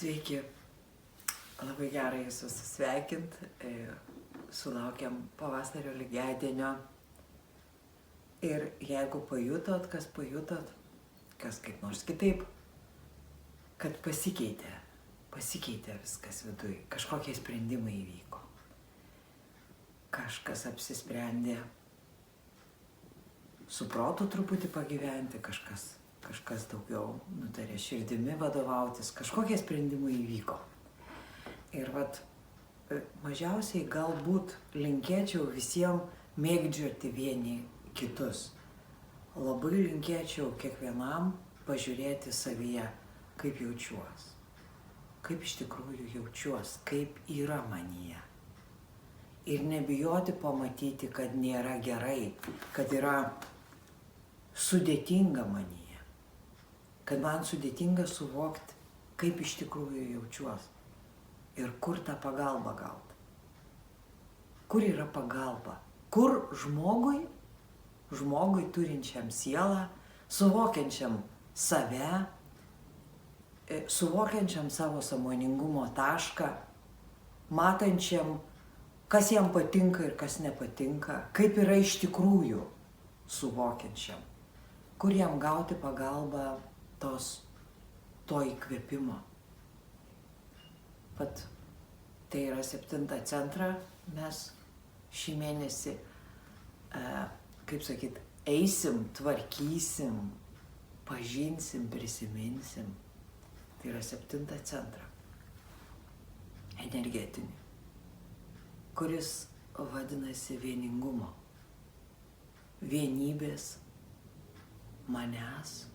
Sveiki, labai gerai Jūs visus sveikinti, sulaukiam pavasario lygiadienio ir jeigu pajutot, kas kaip nors kitaip, kad pasikeitė viskas viduj, kažkokie sprendimai įvyko, kažkas apsisprendė su protu truputį pagyventi, kažkas daugiau nutarė širdimi vadovautis, kažkokie sprendimai įvyko. Ir mažiausiai galbūt linkėčiau visiems mėgdžioti vieni kitus. Labai linkėčiau kiekvienam pažiūrėti savyje, kaip jaučiuos, kaip iš tikrųjų jaučiuos, kaip yra manyje. Ir nebijoti pamatyti, kad nėra gerai, kad yra sudėtinga manyje. Kad man sudėtinga suvokti, kaip iš tikrųjų jaučiuos ir kur tą pagalbą gauti. Kur yra pagalba? Kur žmogui turinčiam sielą, suvokiančiam save, suvokiančiam savo sąmoningumo tašką, matančiam, kas jam patinka ir kas nepatinka, kaip yra iš tikrųjų suvokiančiam, kur jam gauti pagalbą to įkvėpimo. Tai yra 7 centrą, mes šį mėnesį, eisim, tvarkysim, pažinsim, prisiminsim. Tai yra 7 centrą, energetinį, kuris vadinasi vieningumo, vienybės, manęs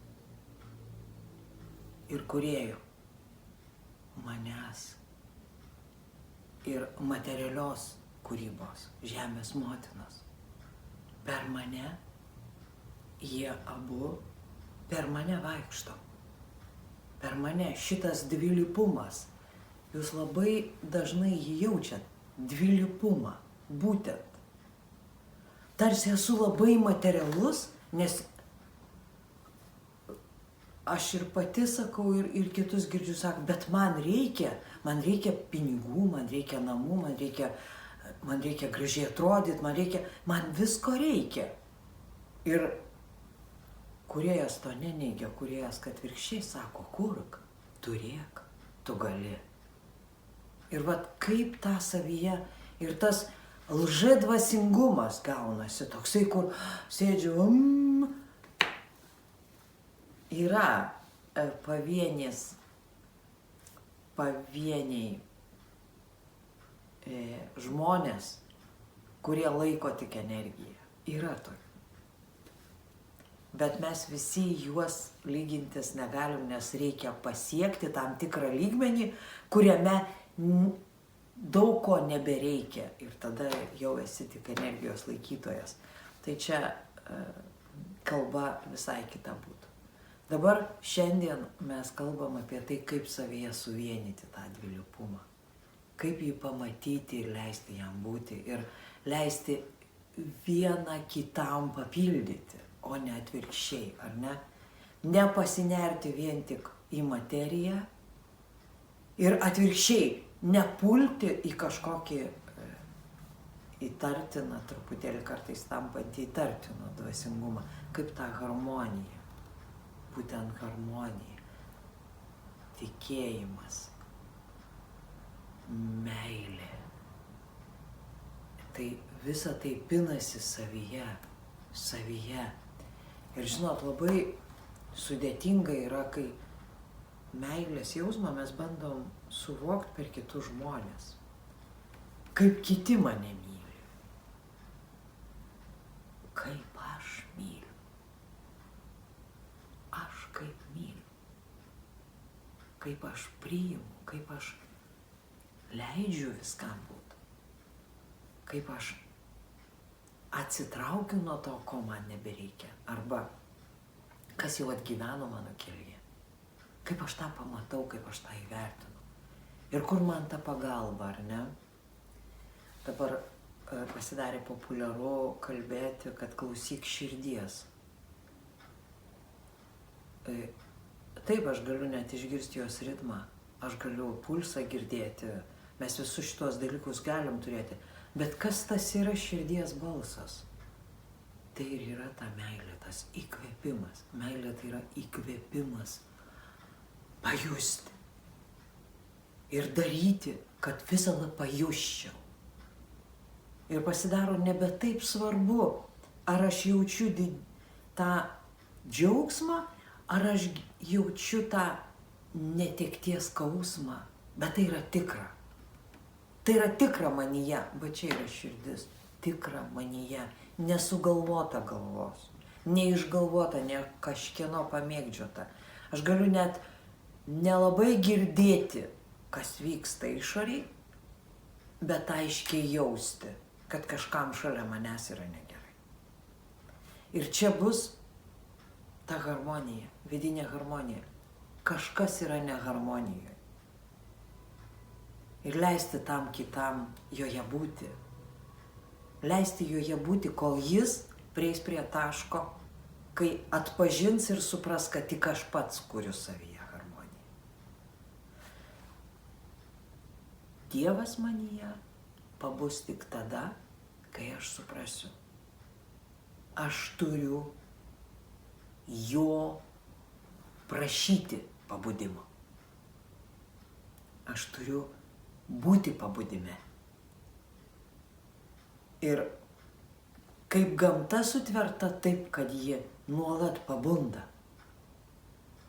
ir kūrėjo, manęs ir materialios kūrybos, žemės motinos. Per mane, jie abu per mane vaikšto. Per mane šitas dvilypumas, jūs labai dažnai jį jaučiat, dvilypumą, būtent. Tarsi esu labai materialus, nes aš ir pati sakau ir kitus girdžiu sako, bet man reikia pinigų, man reikia namų, man reikia gražiai atrodyti, man visko reikia. Ir kūrėjas to neneigia, kūrėjas kad virkščiai sako, kurk, turėk, tu gali. Ir kaip tą savyje ir tas lžedvasingumas gaunasi, toksai, kur sėdžiu, yra pavieniai žmonės, kurie laiko tik energiją. Yra tokių. Bet mes visi juos lygintis negalim, nes reikia pasiekti tam tikrą lygmenį, kuriame daug ko nebereikia ir tada jau esi tik energijos laikytojas. Tai čia kalba visai kita būtų. Dabar šiandien mes kalbam apie tai, kaip savyje suvienyti tą dvilypumą, kaip jį pamatyti ir leisti jam būti ir leisti vieną kitam papildyti, o ne atvirkščiai, ar ne? Nepasinerti vien tik į materiją ir atvirkščiai nepulti į kažkokį įtartiną, truputėlį kartais tampantį įtartiną dvasingumą, kaip tą harmoniją. Būtent harmonija, tikėjimas, meilė. Tai visa tai pinasi savyje. Ir žinot, labai sudėtinga yra, kai meilės jausmą mes bandom suvokti per kitus žmonės. Kaip kiti mane myli. Kaip aš myliu. Kaip myliu, kaip aš priimu, kaip aš leidžiu viskam būti, kaip aš atsitraukiu nuo to, ko man nebereikia, arba kas jau atgyveno mano kelyje, kaip aš tą pamatau, kaip aš tą įvertinu ir kur man ta pagalba, ar ne? Dabar pasidarė populiaru kalbėti, kad klausyk širdies. Taip, aš galiu net išgirsti jos ritmą, aš galiu pulsą girdėti, mes visus šitos dalykus galim turėti. Bet kas tas yra širdies balsas? Tai ir yra ta meilė, tas įkvėpimas. Meilė tai yra įkvėpimas. Pajusti. Ir daryti, kad visada pajusčiau. Ir pasidaro nebe taip svarbu, ar aš jaučiu tą džiaugsmą, ar aš jaučiu tą netekties skausmą. Bet tai yra tikra. Tai yra tikra manyje, bet čia yra širdis. Tikra manyje, nesugalvota galvos, neišgalvota, ne kažkieno pamėgdžiota. Aš galiu net nelabai girdėti, kas vyksta išoriai, bet aiškiai jausti, kad kažkam šalia manęs yra negerai. Ir čia bus ta harmonija, vidinė harmonija. Kažkas yra neharmonijoje. Ir leisti tam kitam joje būti. Leisti joje būti, kol jis prieis prie taško, kai atpažins ir supras, kad tik aš pats kuriu savyje harmoniją. Dievas manyje pabus tik tada, kai aš suprasiu. Aš turiu jo prašyti pabudimo. Aš turiu būti pabudime. Ir kaip gamta sutverta taip, kad ji nuolat pabunda.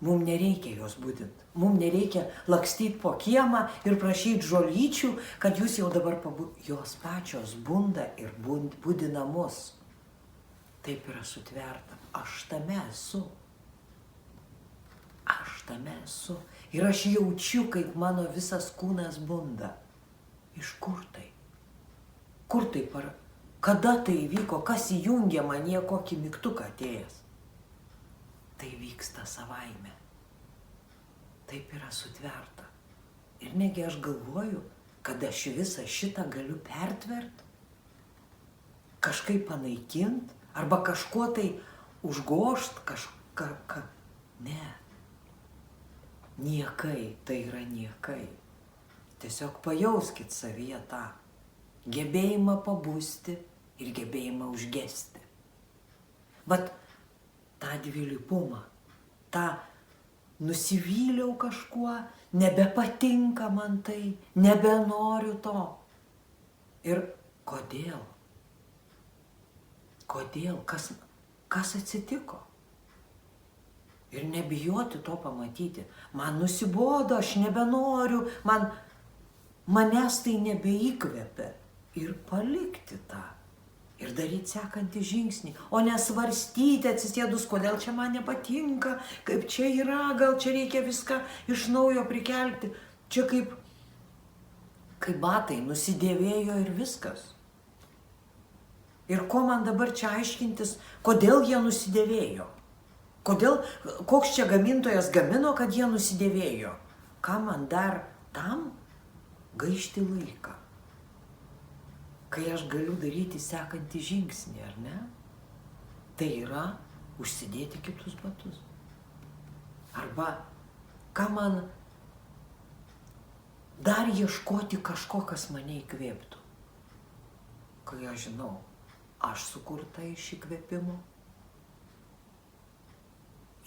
Mums nereikia jos budinti. Mums nereikia lakstyti po kiemą ir prašyti žolyčių, kad jūs jau dabar jos pačios bunda ir budina mus. Taip yra sutverta. Aš tame esu. Aš tame esu. Ir aš jaučiu, kaip mano visas kūnas bunda. Iš kur tai? Kur tai kada tai įvyko, kas įjungė manyje kokį mygtuką atėjęs? Tai vyksta savaime. Taip yra sutverta. Ir negi aš galvoju, kad aš visą šitą galiu pertvert, kažkaip panaikint, arba kažkuo tai užgožt, Ne. Niekai, tai yra niekai. Tiesiog pajauskit savyje tą gebėjimą pabusti ir gebėjimą užgesti. Vat tą dvilypumą, tą nusivyliau kažkuo, nebepatinka man tai, nebenoriu to. Ir kodėl? Kodėl? Kas atsitiko? Ir nebijoti to pamatyti. Man nusibodo, aš nebenoriu, manęs tai nebeįkvepia. Ir palikti tą. Ir daryti sekantį žingsnį. O nesvarstyti atsisėdus, kodėl čia man nepatinka, kaip čia yra, gal čia reikia viską iš naujo prikelti. Čia kaip batai nusidėvėjo ir viskas. Ir ko man dabar čia aiškintis, kodėl jie nusidėvėjo? Koks čia gamintojas gamino, kad jie nusidėvėjo? Ką man dar tam gaišti laiką? Kai aš galiu daryti sekantį žingsnį, ar ne? Tai yra užsidėti kitus batus. Arba ką man dar ieškoti kažko, kas mane įkvėptų. Kai aš žinau, aš sukurta iš įkvėpimo.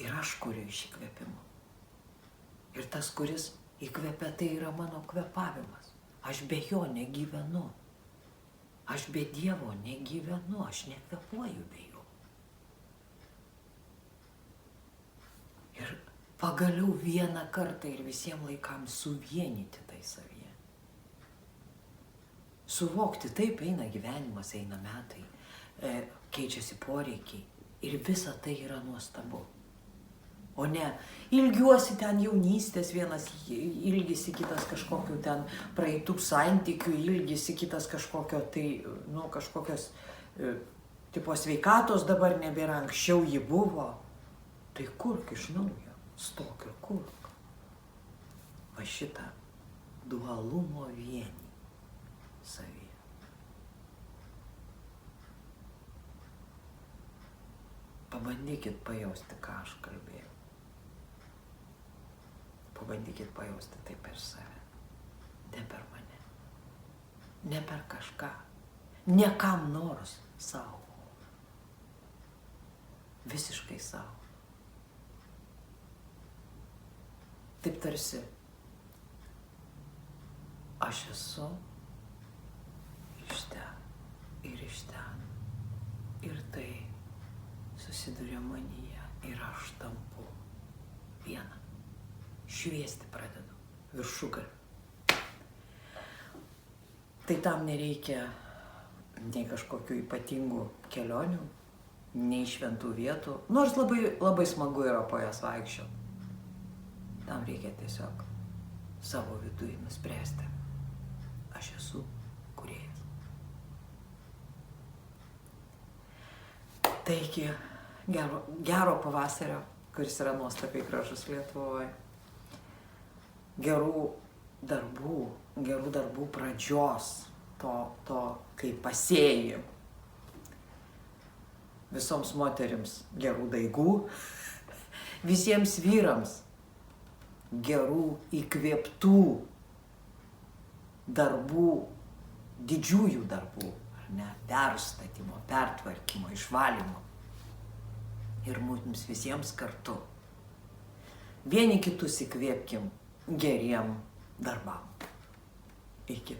Ir aš kuriu iš įkvėpimo. Ir tas, kuris įkvėpia, tai yra mano kvėpavimas. Aš be jo negyvenu. Aš be Dievo negyvenu, aš nekvėpuoju be jo. Ir pagaliau vieną kartą ir visiems laikams suvienyti tai savyje. Suvokti, taip eina gyvenimas, eina metai, keičiasi poreikiai ir visa tai yra nuostabu. O ne, ilgiuosi ten jaunystės, vienas ilgisi, kitas kažkokio ten praeitų santykių, ilgisi, kitas kažkokio tai, kažkokios tipo sveikatos dabar nebėra, anksčiau ji buvo. Tai kurk iš naujo, stok ir kurk. Va šitą dualumo vienį savyje. Pabandykit pajausti, ką aš kalbėjau. Pabandykit pabandykit pajausti tai per save. Ne per mane. Ne per kažką. Ne kam nors savo. Visiškai savo. Taip tarsi aš esu iš ten ir iš ten. Ir tai susiduria manyje ir aš tampu viena. Šviesti pradedu viršugalviu. Tai tam nereikia nei kažkokių ypatingų kelionių, nei šventų vietų, nors labai smagu yra po jas vaikščioti. Tam reikia tiesiog savo viduje nuspręsti. Aš esu kūrėjas. Taigi, gero pavasario, kuris yra nuostabiai gražus Lietuvoje. Gerų darbų pradžios, to kai pasėjai. Visoms moterims gerų daigų, visiems vyrams gerų įkvėptų darbų, didžiųjų darbų, ar ne, perstatymo, pertvarkymo, išvalymo. Ir mums visiems kartu. Vieni kitus įkvėpkim geriem darbam. Iki.